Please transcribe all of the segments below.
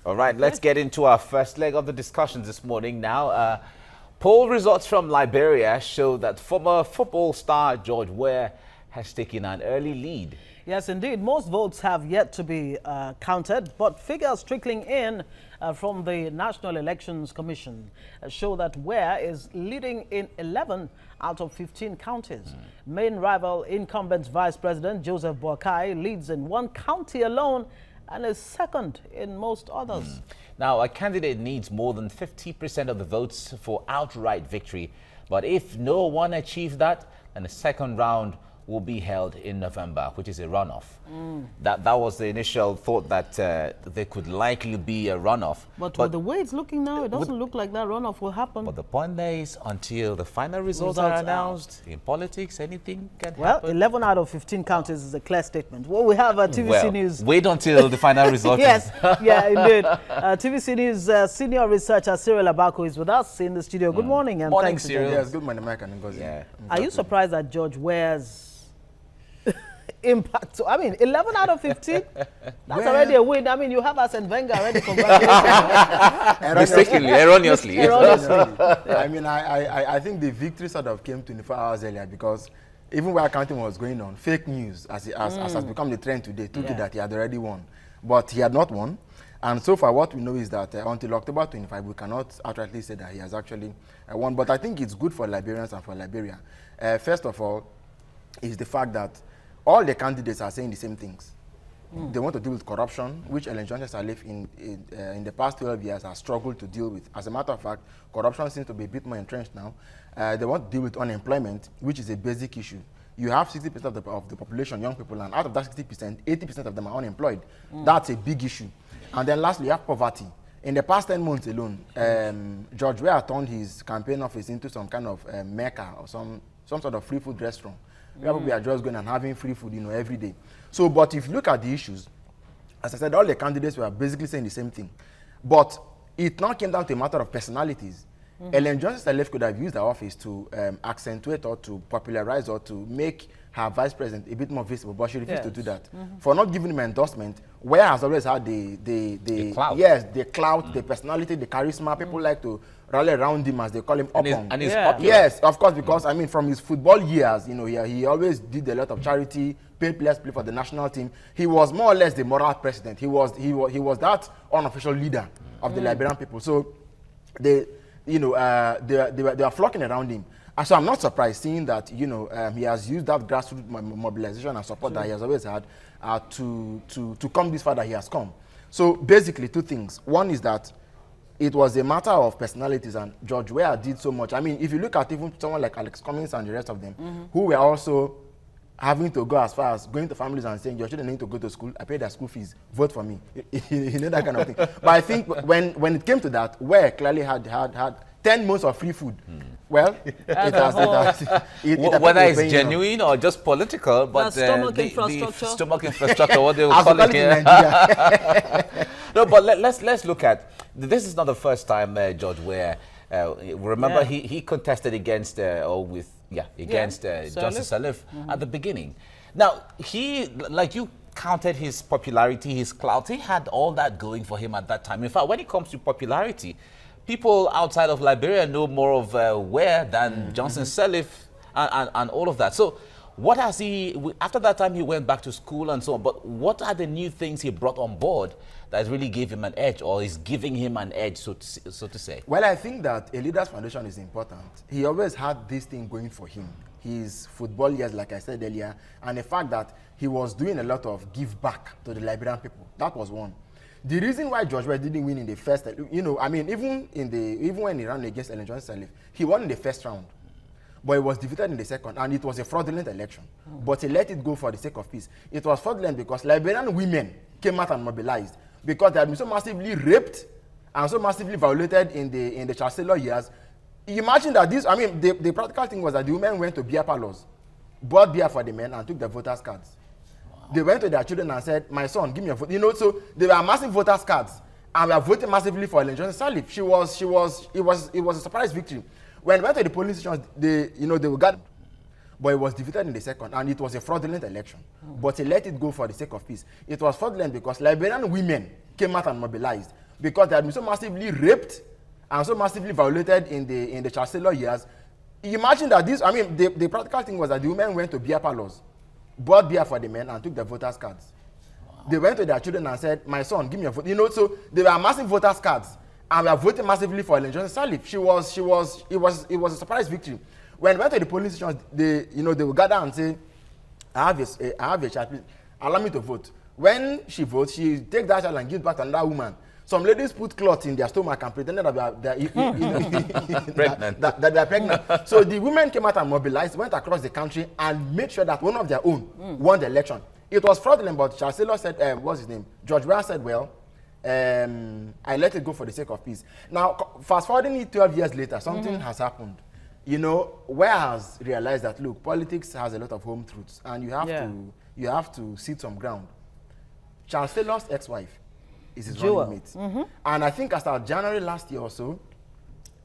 All right, let's get into our first leg of the discussions this morning now. Poll results from Liberia show that former football star George Weah has taken an early lead. Yes, indeed. Most votes have yet to be counted, but figures trickling in from the National Elections Commission show that Weah is leading in 11 out of 15 counties. Main rival incumbent Vice President Joseph Boakai leads in one county alone and is second in most others. Now, a candidate needs more than 50% of the votes for outright victory. But if no one achieves that, then the second round will be held in November, which is a runoff. That was the initial thought that there could likely be a runoff. But with the way it's looking now, it doesn't look like that runoff will happen. But the point there is, until the final results are announced, in politics, anything can happen. Well, 11 out of 15 counties is a clear statement. Well, we have TVC News. Wait until the final result. Yes, yeah, indeed. TVC News senior researcher Sirleaf is with us in the studio. Good morning. And morning, thanks Cyril. Yes, good morning, Mike and Ngozi. Yeah. Are you surprised at George Weah's impact? I mean, 11 out of 15? That's already a win. I mean, you have Arsene Wenger already. Congratulations. Mistakenly, erroneously. I mean, I think the victory sort of came 24 hours earlier because even while counting was going on, fake news, as has become the trend today, took it that he had already won. But he had not won. And so far, what we know is that until October 25, we cannot outrightly say that he has actually won. But I think it's good for Liberians and for Liberia. First of all, is the fact that all the candidates are saying the same things. They want to deal with corruption, which Sirleaf in the past 12 years has struggled to deal with. As a matter of fact, corruption seems to be a bit more entrenched now. They want to deal with unemployment, which is a basic issue. You have 60% of the population, young people, and out of that 60%, 80% of them are unemployed. That's a big issue. And then lastly, you have poverty. In the past 10 months alone, George Weah turned his campaign office into some kind of mecca or some sort of free food restaurant. We are just going and having free food, every day. So, but if you look at the issues, as I said, all the candidates were basically saying the same thing. But it now came down to a matter of personalities. Sirleaf could have used her office to accentuate or to popularize or to make her vice president a bit more visible, but she refused to do that. For not giving him endorsement, Weah has always had the clout. Yes, the clout, the personality, the charisma. People like to rally around him, as they call him, and he's popular. Yes, of course, because I mean, from his football years, he always did a lot of charity, paid players play for the national team. He was more or less the moral president. He was that unofficial leader of the Liberian people. So they were flocking around him. And so I'm not surprised seeing that he has used that grassroots mobilization and support that he has always had to come this far that he has come. So basically, two things. One is that it was a matter of personalities, and George Weah did so much. I mean, if you look at even someone like Alex Cummings and the rest of them, who were also having to go as far as going to families and saying, your children need to go to school, I pay their school fees, vote for me. That kind of thing. But I think when it came to that, Weah clearly had 10 months of free food. Well, whether it's genuine or just political, but the stomach infrastructure, what they will call it here. No, but let's look at, this is not the first time George Weah, remember he contested against Johnson Sirleaf at the beginning. Now, like you counted his popularity, his clout, he had all that going for him at that time. In fact, when it comes to popularity, people outside of Liberia know more of Weah than Johnson Sirleaf and all of that. So what has after that time he went back to school and so on, but what are the new things he brought on board that really gave him an edge, or is giving him an edge, so to say? Well, I think that a leader's foundation is important. He always had this thing going for him. His football years, like I said earlier, and the fact that he was doing a lot of give back to the Liberian people. That was one. The reason why George Weah didn't win in the first, I mean, even when he ran against Sirleaf, he won in the first round, but he was defeated in the second, and it was a fraudulent election. But he let it go for the sake of peace. It was fraudulent because Liberian women came out and mobilized because they had been so massively raped and so massively violated in the Chancellor years. Imagine that this, I mean, the practical thing was that the women went to beer parlors, bought beer for the men, and took their voters' cards. They went to their children and said, my son, give me a vote. So they were massive voters' cards. And we are voting massively for Sirleaf. It was a surprise victory. When we went to the polling stations, they were guarded. But he was defeated in the second, and it was a fraudulent election. But he let it go for the sake of peace. It was fraudulent because Liberian women came out and mobilized. because they had been so massively raped and so massively violated in the Chancellor years. Imagine that this, I mean, the practical thing was that the women went to beer parlors, bought beer for the men, and took their voters' cards. Wow. They went to their children and said, my son, give me a vote. You know, so they were massive voters' cards, and we are voting massively for Ellen Johnson Sirleaf. It was a surprise victory. When they went to the polling stations, they would gather and say, I have a child, please, allow me to vote. When she votes, she takes that child and gives back to another woman. Some ladies put cloth in their stomach and pretended that they are pregnant. So the women came out and mobilized, went across the country and made sure that one of their own won the election. It was fraudulent, but Chancellor said, what's his name? George Weah said, well, I let it go for the sake of peace. Now, fast forwarding it 12 years later, something has happened. You know, Weah has realized that, look, politics has a lot of home truths, and you have to cede some ground. Chancellor's ex-wife is his running mate. And I think as of January last year or so,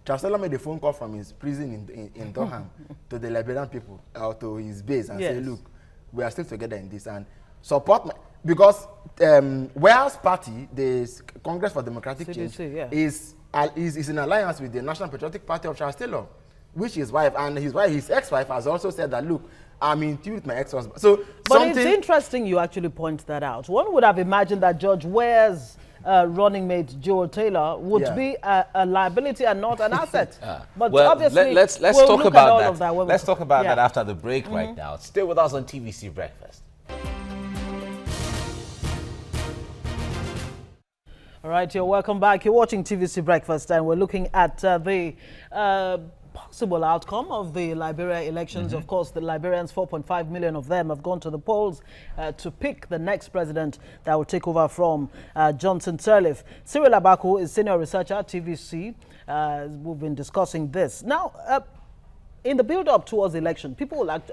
Chancellor made a phone call from his prison in Durham to the Liberian people, or to his base, and say, look, we are still together in this, and support because Weah's party, the Congress for Democratic Change, is in alliance with the National Patriotic Party of Charles Taylor, which his wife, and his ex-wife has also said that, look, I'm in tune with my ex-husband. So, but it's interesting you actually point that out. One would have imagined that George Weah's running mate Joe Taylor would be a liability and not an asset. But well, obviously, let's talk about that. Let's talk about that after the break right now. Stay with us on TVC Breakfast. All right, you're welcome back. You're watching TVC Breakfast, and we're looking at the possible outcome of the Liberia elections. Of course, the Liberians, 4.5 million of them, have gone to the polls to pick the next president that will take over from Johnson Sirleaf. Cyril Abaku is senior researcher at TVC. We've been discussing this. Now, in the build-up towards the election,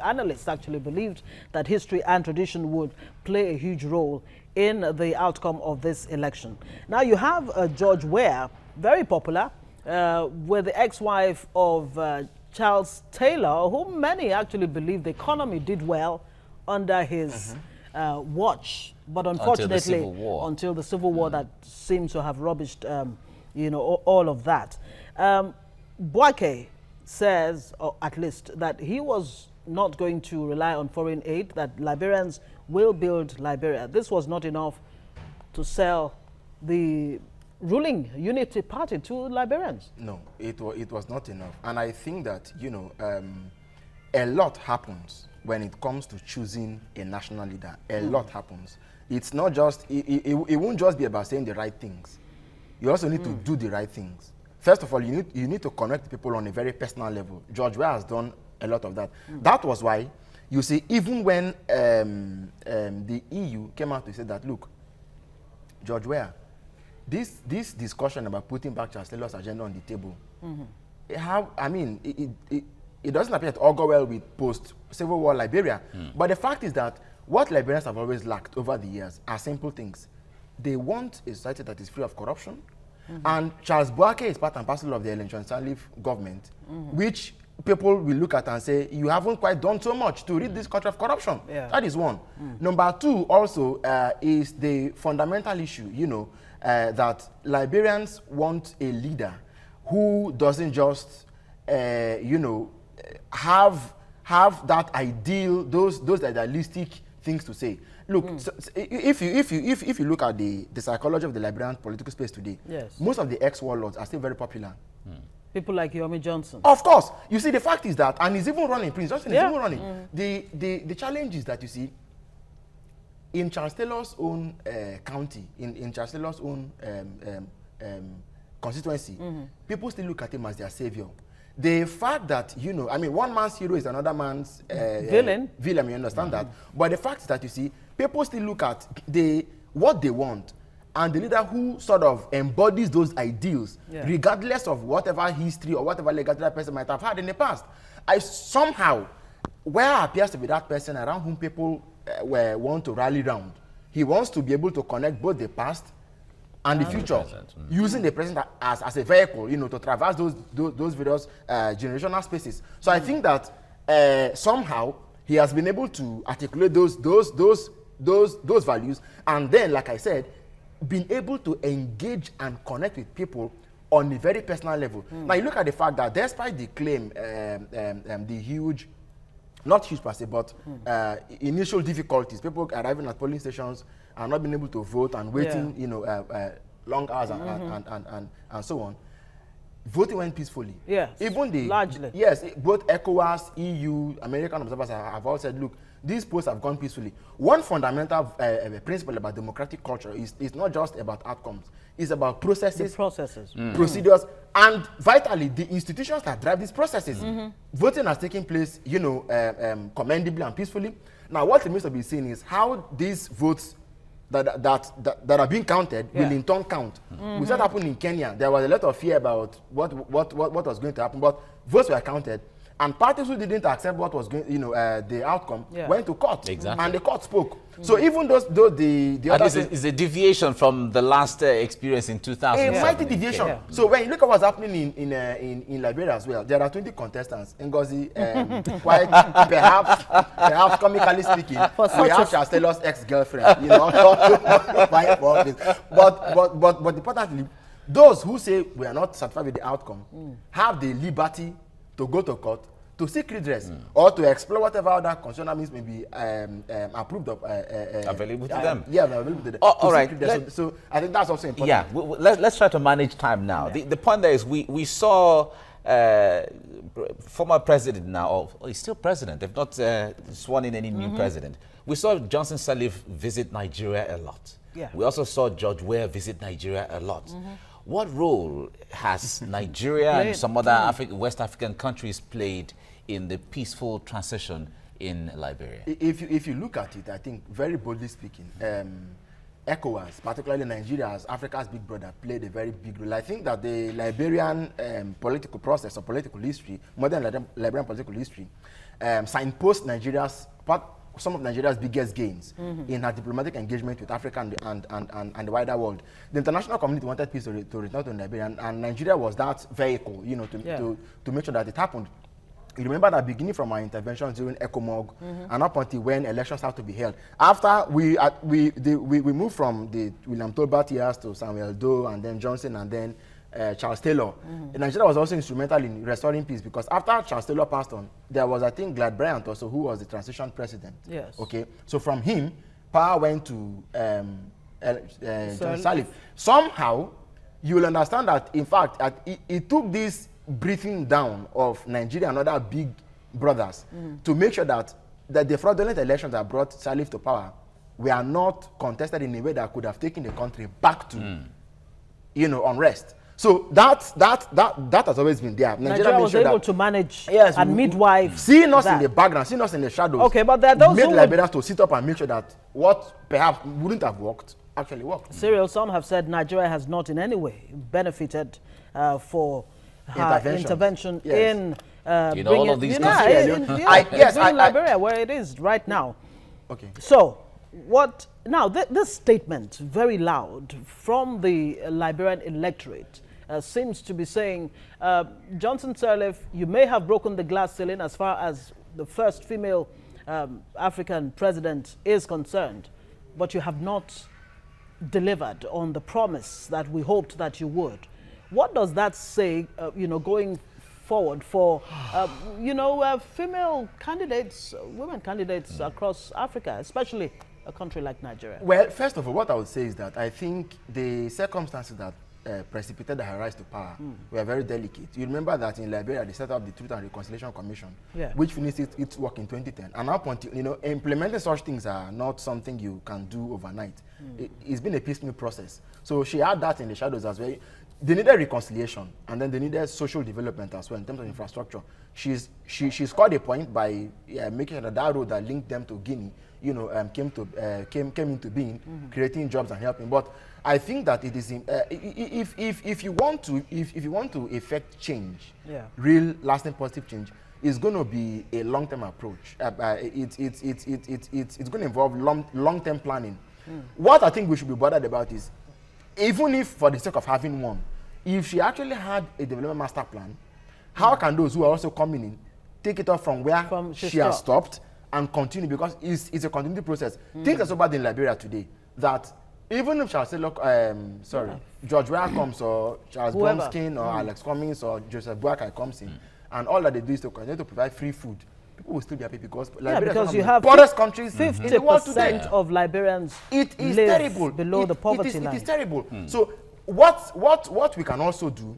analysts actually believed that history and tradition would play a huge role in the outcome of this election. Now, you have George Weah, very popular, with the ex-wife of Charles Taylor, whom many actually believe the economy did well under his watch, but unfortunately until the Civil War that seems to have rubbished all of that. Boake says, or at least, that he was not going to rely on foreign aid, that Liberians will build Liberia. This was not enough to sell the ruling Unity Party to Liberians. No, it was not enough. And I think that, a lot happens when it comes to choosing a national leader. A lot happens. It's not just, it won't just be about saying the right things. You also need to do the right things. First of all, you need to connect people on a very personal level. George Weah has done a lot of that. That was why, you see, even when the EU came out to say that, look, George Weah, this discussion about putting back Chancellor's agenda on the table, it doesn't appear to all go well with post-Civil War Liberia. But the fact is that what Liberians have always lacked over the years are simple things. They want a society that is free of corruption. And Charles Boake is part and parcel of the Electoral government, which people will look at and say, you haven't quite done so much to rid this country of corruption. That is one. Number two also is the fundamental issue, that Liberians want a leader who doesn't just, have that ideal, those idealistic things to say. Look, so if you look at the psychology of the Liberian political space today, most of the ex-warlords are still very popular. People like Yomi Johnson. Of course. You see, the fact is that, and he's even running, Prince Johnson is even running. The challenge is that, you see, in Charles Taylor's own county, in Charles Taylor's own constituency, people still look at him as their savior. The fact that, one man's hero is another man's villain, you understand that? But the fact is that, you see, people still look at what they want, and the leader who sort of embodies those ideals, regardless of whatever history or whatever legacy that person might have had in the past. Where appears to be that person around whom people want to rally round. He wants to be able to connect both the past and the future, using the present as a vehicle, to traverse those various generational spaces. So I think that somehow he has been able to articulate those values, and then, like I said, been able to engage and connect with people on a very personal level. Now, you look at the fact that despite the claim, the huge, not huge per se, but initial difficulties, people arriving at polling stations and not being able to vote and waiting, you know, long hours and so on. Voting went peacefully. Yes, even the largely. Yes, both ECOWAS, EU, American observers have all said, look, these polls have gone peacefully. One fundamental principle about democratic culture is not just about outcomes. It's about processes, procedures, and vitally, the institutions that drive these processes. Voting has taken place, you know, commendably and peacefully. Now, what remains to be seen is how these votes that are being counted will in turn count. We saw that happen in Kenya. There was a lot of fear about what was going to happen, but votes were counted, and parties who didn't accept what was going, you know, the outcome went to court, and the court spoke. So even those the other is a deviation from the last experience in 2000. A mighty deviation. So when you look at what's happening in Liberia as well, there are 20 contestants. Ngozi, quite perhaps comically speaking, we have Chancellor's ex-girlfriend. You know, but importantly, those who say we are not satisfied with the outcome have the liberty to go to court to seek redress or to explore whatever other constitutional means may be approved of available to them. Yeah, available to them. All right. So I think that's also important. Yeah, let's try to manage time now. The point there is we saw former president now, or he's still president. They've not sworn in any new president. We saw Johnson Sirleaf visit Nigeria a lot. Yeah. We also saw George Weah visit Nigeria a lot. What role has Nigeria and some other West African countries played in the peaceful transition in Liberia? If you look at it, I think very boldly speaking, ECOWAS, particularly Nigeria as Africa's big brother, played a very big role. I think that the Liberian political process or political history, modern Liberian political history, signpost some of Nigeria's biggest gains in her diplomatic engagement with Africa and the wider world. The international community wanted peace to return to Liberia, and Nigeria was that vehicle, you know, to make sure that it happened. You remember that beginning from our interventions during ECOMOG and up until when elections had to be held. After we moved from the William Tolbert years to Samuel Doe and then Johnson and then Charles Taylor. Nigeria was also instrumental in restoring peace because after Charles Taylor passed on, there was, I think, Glad Bryant also, who was the transition president. Yes. Okay. So from him, power went to John Sirleaf. Somehow, you will understand that, in fact, it took this breathing down of Nigeria and other big brothers to make sure that the fraudulent elections that brought Sirleaf to power were not contested in a way that could have taken the country back to, you know, unrest. So that has always been there. Nigeria was able to manage and midwife. Seeing us in the background, seeing us in the shadows. Okay, but there are those made Liberia to sit up and make sure that what perhaps wouldn't have worked actually worked. Cyril, some have said Nigeria has not in any way benefited for her intervention in bringing all of these bringing Liberia where it is right now. Okay. So, what now? This statement, very loud from the Liberian electorate, seems to be saying, Johnson Sirleaf, you may have broken the glass ceiling as far as the first female African president is concerned, but you have not delivered on the promise that we hoped that you would. What does that say, you know, going forward for, you know, female candidates, women candidates across Africa, especially a country like Nigeria? Well, first of all, what I would say is that I think the circumstances that precipitated her rise to power were very delicate. You remember that in Liberia, they set up the Truth and Reconciliation Commission, which finished its work in 2010. And up until, you know, implementing such things are not something you can do overnight. It's been a piecemeal process. So she had that in the shadows as well. They needed reconciliation, and then they needed social development as well in terms of infrastructure. She scored a point by making sure that road that linked them to Guinea, you know, came into being, creating jobs and helping. But I think that it is if you want to effect change, real lasting positive change, it's going to be a long-term approach. It's going to involve long-term planning. What I think we should be bothered about is, even if for the sake of having one, if she actually had a development master plan, how can those who are also coming in take it off from where she has stopped and continue? Because it's a continuity process. Things are so bad in Liberia today that Even if Charles George Weah comes, or Charles Bromskin, or Alex Cummings, or Joseph Boakai comes in, and all that they do is to continue to provide free food, people will still be happy because Liberia is you one have of the poorest countries 50% of Liberians live terrible. below the poverty line. It is terrible. So what we can also do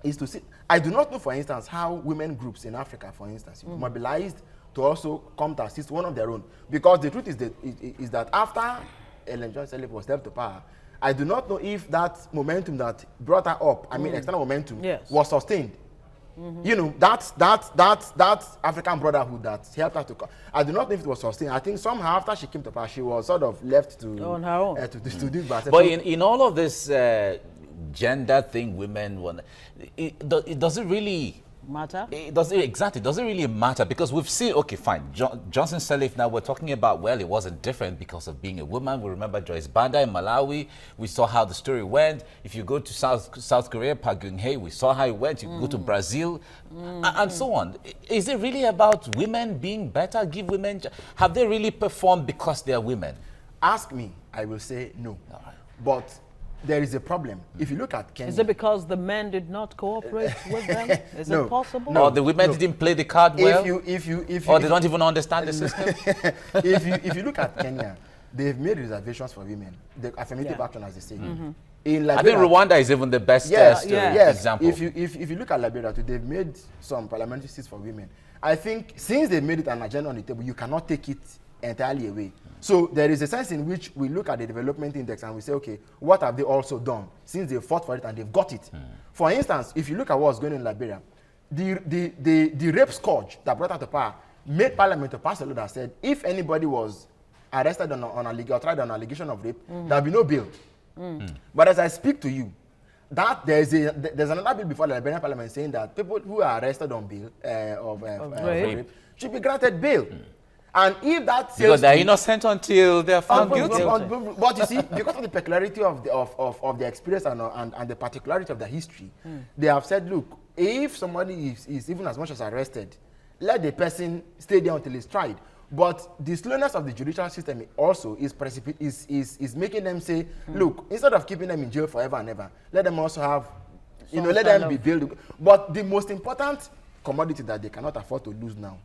is to see. I do not know, for instance, how women groups in Africa, for instance, mobilized to also come to assist one of their own. Because the truth is that after Sirleaf was left to power, I do not know if that momentum that brought her up, I mean external momentum, was sustained. You know, that African brotherhood that helped her to come. I do not know if it was sustained. I think somehow after she came to power, she was sort of left to on her own to do it. But in all of this gender thing, women want, does it really matter? Does it really matter? Because we've seen, okay, fine, Johnson Sirleaf, now we're talking about, well, it wasn't different because of being a woman. We remember Joyce Banda in Malawi. We saw how the story went. If you go to South Korea, Park Geun-hye, we saw how it went. You go to Brazil, and so on. Is it really about women being better? Have they really performed because they are women? Ask me, I will say no. But there is a problem. If you look at Kenya... Is it because the men did not cooperate with them? Is it possible? No, the women didn't play the card well? Or they don't even understand the system? If you look at Kenya, they've made reservations for women. The affirmative action, as they say. In Liberia, I think Rwanda is even the best example. If you look at Liberia, they've made some parliamentary seats for women. I think since they made it an agenda on the table, you cannot take it entirely away. So there is a sense in which we look at the development index and we say, okay, what have they also done since they fought for it and they've got it? For instance, if you look at what's going on in Liberia, the rape scourge that brought her to power made Parliament to pass a law that said if anybody was arrested on or tried on an allegation of rape, there will be no bail. But as I speak to you, that there's another bill before the Liberian Parliament saying that people who are arrested on bail of rape should be granted bail. And if that because they're innocent until they're found guilty. But you see, because of the peculiarity of the experience and the particularity of the history, they have said, look, if somebody is even as much as arrested, let the person stay there until he's tried. But the slowness of the judicial system also is making them say, look, instead of keeping them in jail forever and ever, let them also have, let them be bailed. But the most important commodity that they cannot afford to lose now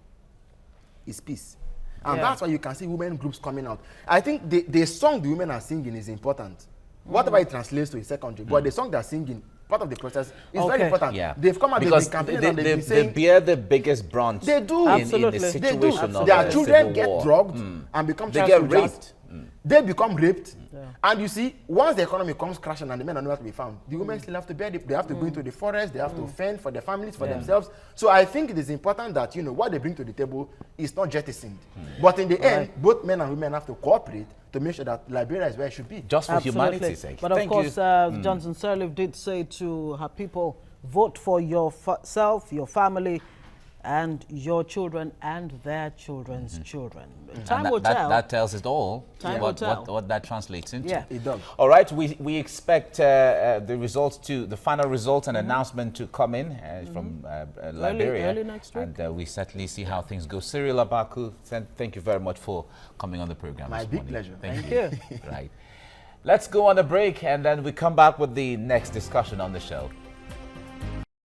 is peace. And that's why you can see women groups coming out. I think the song the women are singing is important. Whatever it translates to is secondary. But the song they're singing, part of the process, is very important. Yeah. They've come out, they've been campaigning, and they've been saying... They bear the biggest brunt. They do. In the situation of their children get drugged and become they get raped. They become raped. And you see, once the economy comes crashing and the men are nowhere to be found, the women still have to bear it. They have to go into the forest, they have to fend for their families, for themselves. So I think it is important that, what they bring to the table is not jettisoned. But in the end, both men and women have to cooperate to make sure that Liberia is where it should be. Just for humanity's sake. But of course, Johnson Sirleaf did say to her people, vote for yourself, your family, and your children and their children's children. Time will tell. That tells it all. Time will tell. What that translates into. Yeah, it does. All right, we expect the final results and announcement to come in from Liberia. Early next week. And we certainly see how things go. Cyril Abaku, thank you very much for coming on the program. My big pleasure. Thank you. Right. Let's go on a break and then we come back with the next discussion on the show.